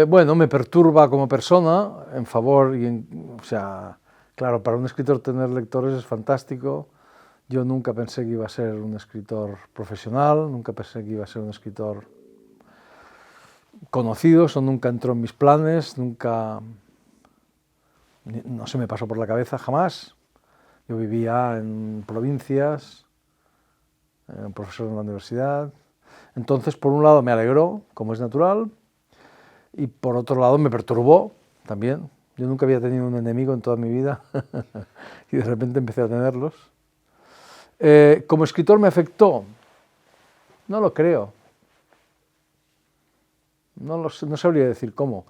Bueno, me perturba como persona, en favor, o sea, claro, para un escritor tener lectores es fantástico. Yo nunca pensé que iba a ser un escritor profesional, nunca pensé que iba a ser un escritor conocido, eso nunca entró en mis planes, nunca, no se me pasó por la cabeza jamás. Yo vivía en provincias, era un profesor en la universidad. Entonces, por un lado me alegró, como es natural, y por otro lado me perturbó también. Yo nunca había tenido un enemigo en toda mi vida y de repente empecé a tenerlos. ¿Como escritor me afectó? No lo creo. No sabría decir cómo.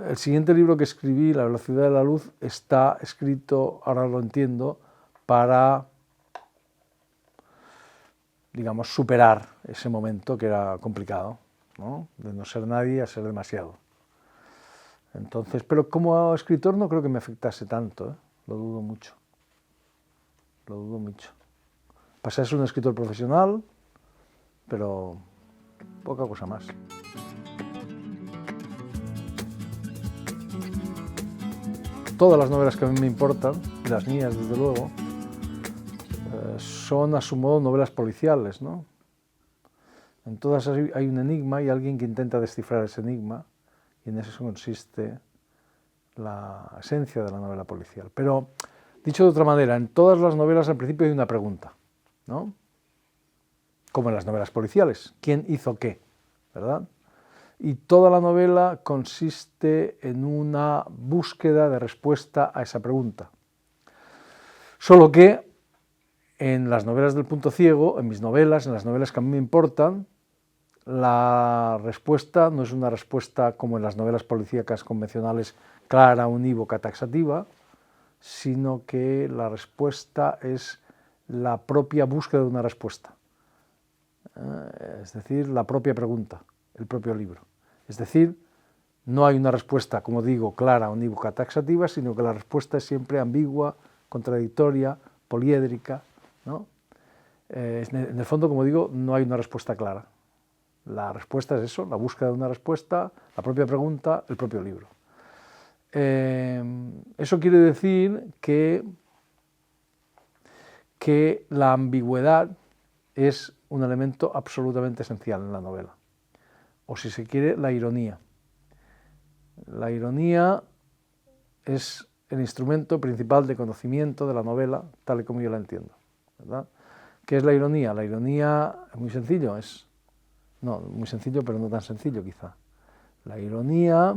El siguiente libro que escribí, La velocidad de la luz, está escrito, ahora lo entiendo, para, digamos, superar ese momento que era complicado, ¿no? De no ser nadie a ser demasiado. Entonces, pero como escritor no creo que me afectase tanto, ¿eh? Lo dudo mucho. Lo dudo mucho. Pasé a ser un escritor profesional, pero poca cosa más. Todas las novelas que a mí me importan, y las mías desde luego, son a su modo novelas policiales, ¿no? En todas hay un enigma y alguien que intenta descifrar ese enigma, y en eso consiste la esencia de la novela policial. Pero, dicho de otra manera, en todas las novelas al principio hay una pregunta, ¿no? Como en las novelas policiales, ¿quién hizo qué? ¿Verdad? Y toda la novela consiste en una búsqueda de respuesta a esa pregunta. Solo que en las novelas del punto ciego, en mis novelas, en las novelas que a mí me importan, la respuesta no es una respuesta como en las novelas policíacas convencionales, clara, unívoca, taxativa, sino que la respuesta es la propia búsqueda de una respuesta. Es decir, la propia pregunta, el propio libro. Es decir, no hay una respuesta, como digo, clara, unívoca, taxativa, sino que la respuesta es siempre ambigua, contradictoria, poliédrica, ¿no? En el fondo, como digo, no hay una respuesta clara. La respuesta es eso, la búsqueda de una respuesta, la propia pregunta, el propio libro. Eso quiere decir que la ambigüedad es un elemento absolutamente esencial en la novela, o si se quiere, la ironía. La ironía es el instrumento principal de conocimiento de la novela, tal y como yo la entiendo, ¿verdad? ¿Qué es la ironía? La ironía es muy sencillo, muy sencillo, pero no tan sencillo quizá. La ironía,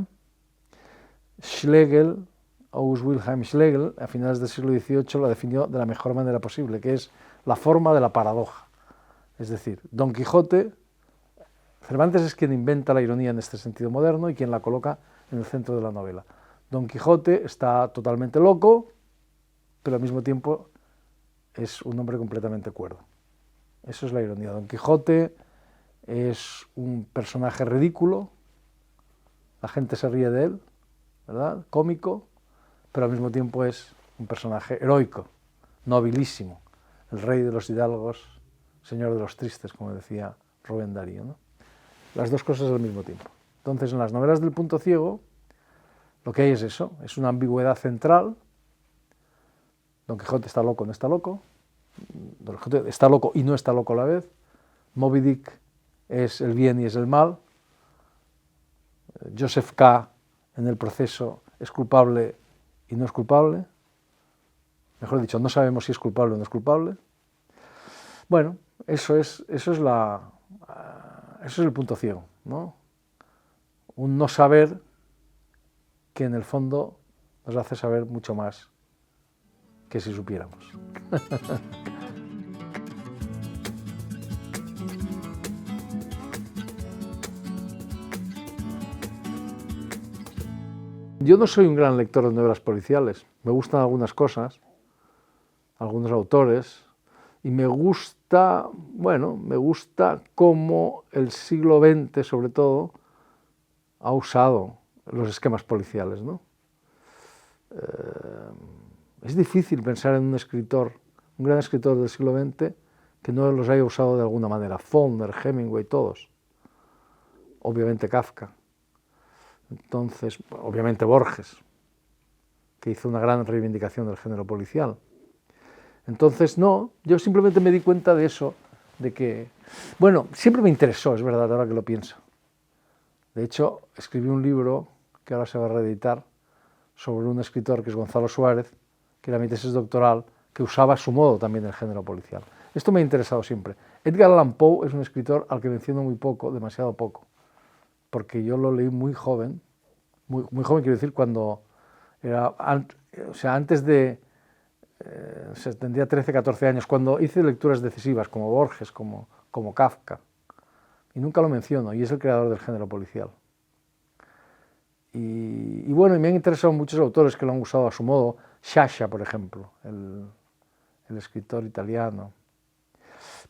Schlegel, August Wilhelm Schlegel, a finales del siglo XVIII la definió de la mejor manera posible, que es la forma de la paradoja. Es decir, Don Quijote, Cervantes es quien inventa la ironía en este sentido moderno y quien la coloca en el centro de la novela. Don Quijote está totalmente loco, pero al mismo tiempo es un hombre completamente cuerdo. Eso es la ironía. Don Quijote es un personaje ridículo, la gente se ríe de él, ¿verdad? Cómico, pero al mismo tiempo es un personaje heroico, nobilísimo, el rey de los hidalgos, señor de los tristes, como decía Rubén Darío, ¿no? Las dos cosas al mismo tiempo. Entonces, en las novelas del punto ciego, lo que hay es eso, es una ambigüedad central. Don Quijote está loco, no está loco. Don Quijote está loco y no está loco a la vez. Moby Dick es el bien y es el mal. Joseph K. en el proceso es culpable y no es culpable. Mejor dicho, no sabemos si es culpable o no es culpable. Bueno, eso es el punto ciego, ¿no? Un no saber que en el fondo nos hace saber mucho más que si supiéramos. Yo no soy un gran lector de novelas policiales, me gustan algunas cosas, algunos autores, y me gusta cómo el siglo XX, sobre todo, ha usado los esquemas policiales, ¿no? Es difícil pensar en un escritor, un gran escritor del siglo XX, que no los haya usado de alguna manera. Faulkner, Hemingway, todos. Obviamente Kafka. Entonces, obviamente Borges, que hizo una gran reivindicación del género policial. Entonces, no, yo simplemente me di cuenta de eso, de que, bueno, siempre me interesó, es verdad, ahora que lo pienso. De hecho, escribí un libro que ahora se va a reeditar sobre un escritor que es Gonzalo Suárez, que era mi tesis doctoral, que usaba a su modo también el género policial. Esto me ha interesado siempre. Edgar Allan Poe es un escritor al que menciono muy poco, demasiado poco, porque yo lo leí muy joven, muy joven quiero decir cuando era, o sea, antes de, tendría 13, 14 años, cuando hice lecturas decisivas como Borges, como Kafka, y nunca lo menciono, y es el creador del género policial. Y bueno, y me han interesado muchos autores que lo han usado a su modo, Sciascia, por ejemplo, el escritor italiano.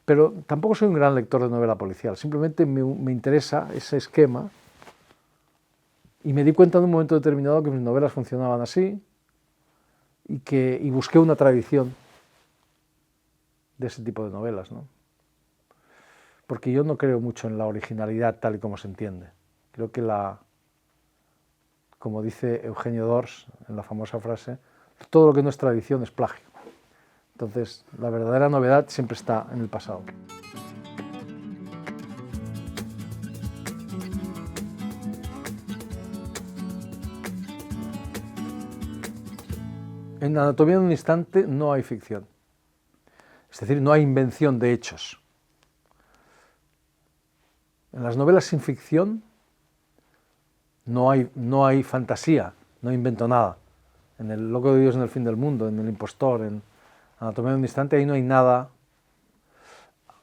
Pero tampoco soy un gran lector de novela policial, simplemente me interesa ese esquema y me di cuenta en un momento determinado que mis novelas funcionaban así y busqué una tradición de ese tipo de novelas, ¿no? Porque yo no creo mucho en la originalidad tal y como se entiende. Creo que como dice Eugenio Dors en la famosa frase, todo lo que no es tradición es plagio. Entonces, la verdadera novedad siempre está en el pasado. En Anatomía de un instante no hay ficción. Es decir, no hay invención de hechos. En las novelas sin ficción no hay fantasía, no invento nada. En El loco de Dios en el fin del mundo, en El impostor, en Anatomía de un instante, ahí no hay nada.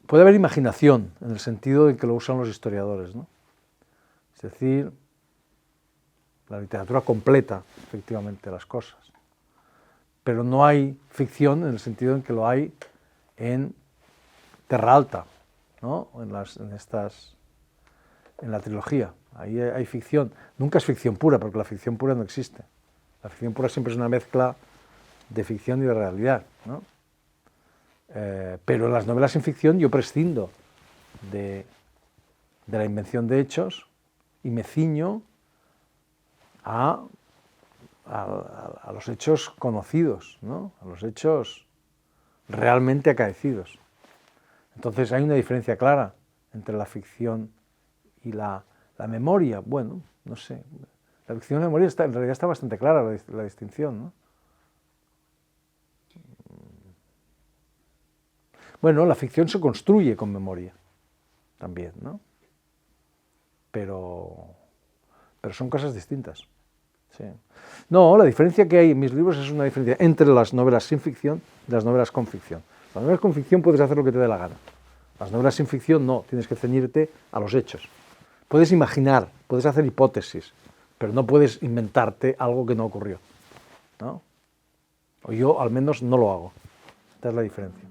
Puede haber imaginación, en el sentido en que lo usan los historiadores, ¿no? Es decir, la literatura completa, efectivamente, las cosas. Pero no hay ficción en el sentido en que lo hay en Terra Alta, ¿no? En la trilogía. Ahí hay ficción. Nunca es ficción pura, porque la ficción pura no existe. La ficción pura siempre es una mezcla de ficción y de realidad, ¿no? Pero en las novelas sin ficción yo prescindo de la invención de hechos y me ciño a los hechos conocidos, ¿no? A los hechos realmente acaecidos. Entonces hay una diferencia clara entre la ficción y la memoria. Bueno, no sé, la ficción y la memoria en realidad está bastante clara la distinción, ¿no? Bueno, la ficción se construye con memoria también, ¿no? Pero son cosas distintas. Sí. No, la diferencia que hay en mis libros es una diferencia entre las novelas sin ficción y las novelas con ficción. Las novelas con ficción puedes hacer lo que te dé la gana. Las novelas sin ficción no, tienes que ceñirte a los hechos. Puedes imaginar, puedes hacer hipótesis, pero no puedes inventarte algo que no ocurrió, ¿no? O yo al menos no lo hago. Esta es la diferencia.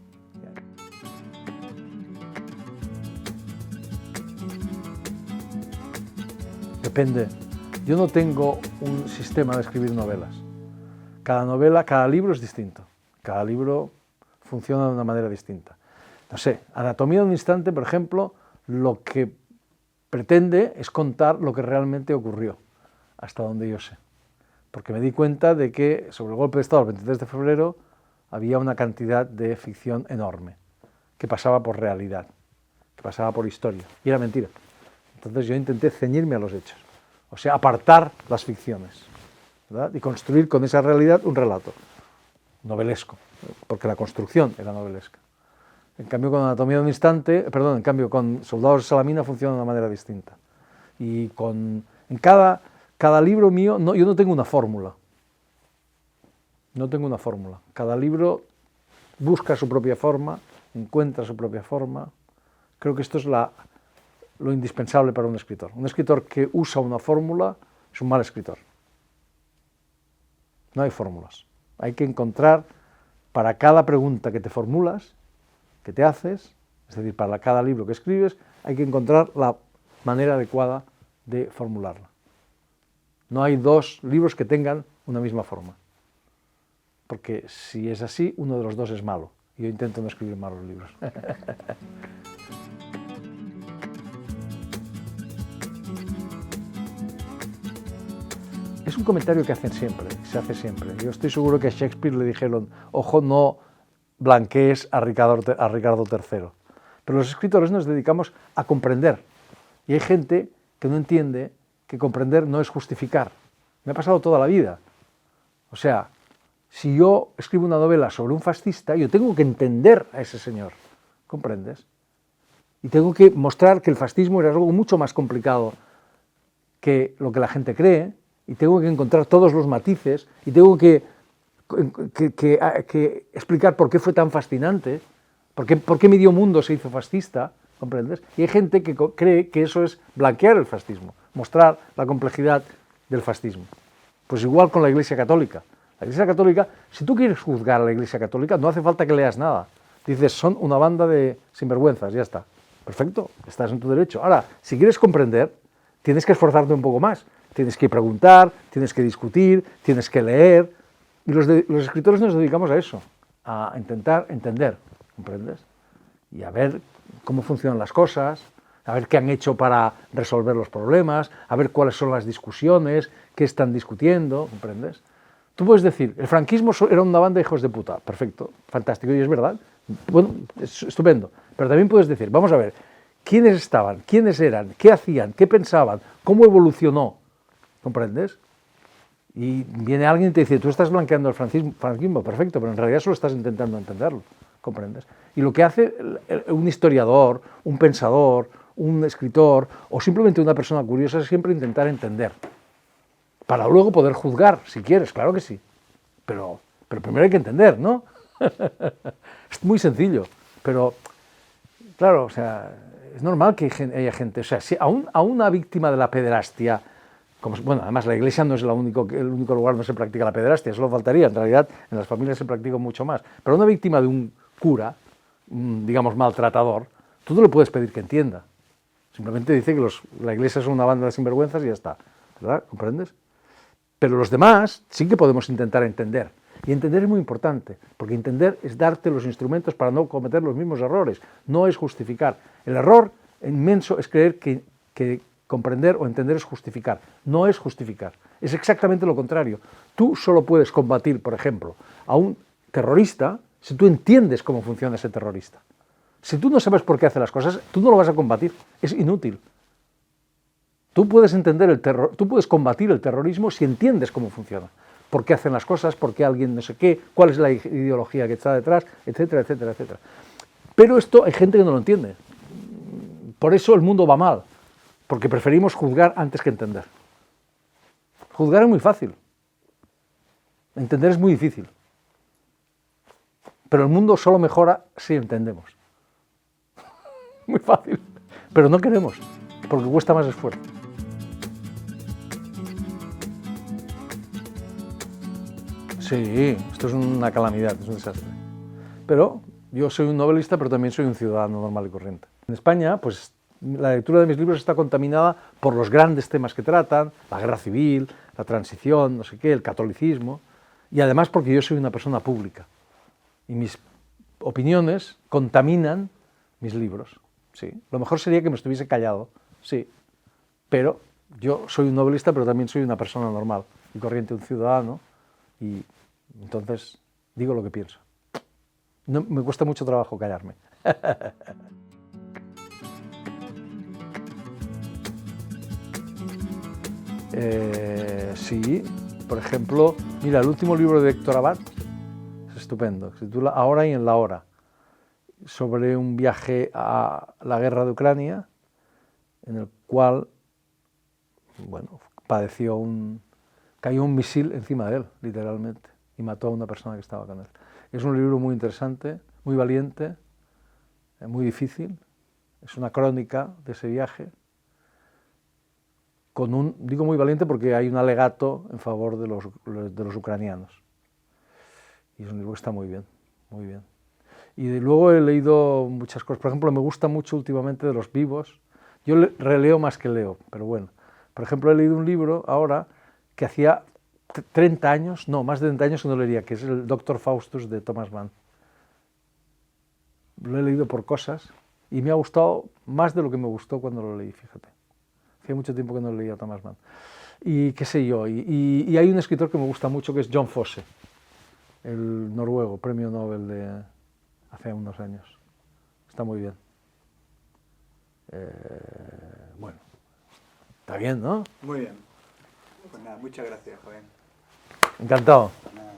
Depende. Yo no tengo un sistema de escribir novelas. Cada novela, cada libro es distinto. Cada libro funciona de una manera distinta. No sé, Anatomía de un instante, por ejemplo, lo que pretende es contar lo que realmente ocurrió, hasta donde yo sé. Porque me di cuenta de que sobre el golpe de Estado del 23 de febrero había una cantidad de ficción enorme, que pasaba por realidad, que pasaba por historia, y era mentira. Entonces yo intenté ceñirme a los hechos, o sea, apartar las ficciones, ¿verdad? Y construir con esa realidad un relato novelesco, porque la construcción era novelesca. En cambio, con Anatomía de un instante, en cambio, con Soldados de Salamina funciona de una manera distinta. Y en cada libro mío, yo no tengo una fórmula. No tengo una fórmula. Cada libro busca su propia forma, encuentra su propia forma. Creo que esto es lo indispensable para un escritor. Un escritor que usa una fórmula es un mal escritor. No hay fórmulas. Hay que encontrar para cada pregunta que te formulas, que te haces, es decir, para cada libro que escribes, hay que encontrar la manera adecuada de formularla. No hay dos libros que tengan una misma forma, porque si es así, uno de los dos es malo. Yo intento no escribir malos libros. Es un comentario que hacen siempre, se hace siempre. Yo estoy seguro que a Shakespeare le dijeron, ojo, no blanquees a Ricardo III. Pero los escritores nos dedicamos a comprender. Y hay gente que no entiende que comprender no es justificar. Me ha pasado toda la vida. O sea, si yo escribo una novela sobre un fascista, yo tengo que entender a ese señor. ¿Comprendes? Y tengo que mostrar que el fascismo era algo mucho más complicado que lo que la gente cree, y tengo que encontrar todos los matices, y tengo que explicar por qué fue tan fascinante, por qué medio mundo se hizo fascista, ¿comprendes? Y hay gente que cree que eso es blanquear el fascismo, mostrar la complejidad del fascismo. Pues igual con la Iglesia Católica. La Iglesia Católica, si tú quieres juzgar a la Iglesia Católica, no hace falta que leas nada. Dices, son una banda de sinvergüenzas, ya está. Perfecto, estás en tu derecho. Ahora, si quieres comprender, tienes que esforzarte un poco más. Tienes que preguntar, tienes que discutir, tienes que leer. Y los escritores nos dedicamos a eso, a intentar entender, ¿comprendes? Y a ver cómo funcionan las cosas, a ver qué han hecho para resolver los problemas, a ver cuáles son las discusiones, qué están discutiendo, ¿comprendes? Tú puedes decir, el franquismo era una banda de hijos de puta, perfecto, fantástico, y es verdad, bueno, es estupendo, pero también puedes decir, vamos a ver, ¿quiénes estaban? ¿Quiénes eran? ¿Qué hacían? ¿Qué pensaban? ¿Cómo evolucionó? ¿Comprendes? Y viene alguien y te dice, tú estás blanqueando el franquismo, perfecto, pero en realidad solo estás intentando entenderlo, ¿comprendes? Y lo que hace un historiador, un pensador, un escritor o simplemente una persona curiosa es siempre intentar entender, para luego poder juzgar, si quieres, claro que sí, pero primero hay que entender, ¿no? Es muy sencillo, pero claro, o sea, es normal que haya gente, o sea, si a una víctima de la pederastia, bueno, además la Iglesia no es el único lugar donde se practica la pederastia, eso lo faltaría, en realidad en las familias se practica mucho más, pero a una víctima de un cura, digamos maltratador, tú no le puedes pedir que entienda, simplemente dice que la Iglesia es una banda de sinvergüenzas y ya está, ¿verdad? ¿Comprendes? Pero los demás sí que podemos intentar entender. Y entender es muy importante, porque entender es darte los instrumentos para no cometer los mismos errores, no es justificar. El error inmenso es creer que comprender o entender es justificar. No es justificar, es exactamente lo contrario. Tú solo puedes combatir, por ejemplo, a un terrorista si tú entiendes cómo funciona ese terrorista. Si tú no sabes por qué hace las cosas, tú no lo vas a combatir, es inútil. Tú puedes tú puedes combatir el terrorismo si entiendes cómo funciona, por qué hacen las cosas, por qué alguien no sé qué, cuál es la ideología que está detrás, etcétera, etcétera, etcétera. Pero esto hay gente que no lo entiende. Por eso el mundo va mal, porque preferimos juzgar antes que entender. Juzgar es muy fácil, entender es muy difícil. Pero el mundo solo mejora si entendemos. Muy fácil, pero no queremos, porque cuesta más esfuerzo. Sí, esto es una calamidad, es un desastre. Pero yo soy un novelista, pero también soy un ciudadano normal y corriente. En España, pues la lectura de mis libros está contaminada por los grandes temas que tratan, la guerra civil, la transición, no sé qué, el catolicismo, y además porque yo soy una persona pública. Y mis opiniones contaminan mis libros, sí. Lo mejor sería que me estuviese callado, sí. Pero yo soy un novelista, pero también soy una persona normal y corriente, un ciudadano, y entonces digo lo que pienso. No, me cuesta mucho trabajo callarme. Sí, por ejemplo, mira, el último libro de Héctor Abad es estupendo, se titula Ahora y en la hora, sobre un viaje a la guerra de Ucrania, en el cual, bueno, cayó un misil encima de él, literalmente, y mató a una persona que estaba con él. Es un libro muy interesante, muy valiente, muy difícil, es una crónica de ese viaje, digo muy valiente porque hay un alegato en favor de los ucranianos. Y es un libro que está muy bien, muy bien. Y luego he leído muchas cosas, por ejemplo, me gusta mucho últimamente de los vivos. Yo releo más que leo, pero bueno. Por ejemplo, he leído un libro ahora que hacía 30 años, no, más de 30 años que no leía, que es el Doctor Faustus de Thomas Mann. Lo he leído por cosas y me ha gustado más de lo que me gustó cuando lo leí, fíjate. Hacía mucho tiempo que no leía a Thomas Mann. y qué sé yo. Y hay un escritor que me gusta mucho que es John Fosse, el noruego, premio Nobel de hace unos años. Está muy bien. Bueno, está bien, ¿no? Muy bien. Pues nada, muchas gracias, Joven. Encantado. Nada.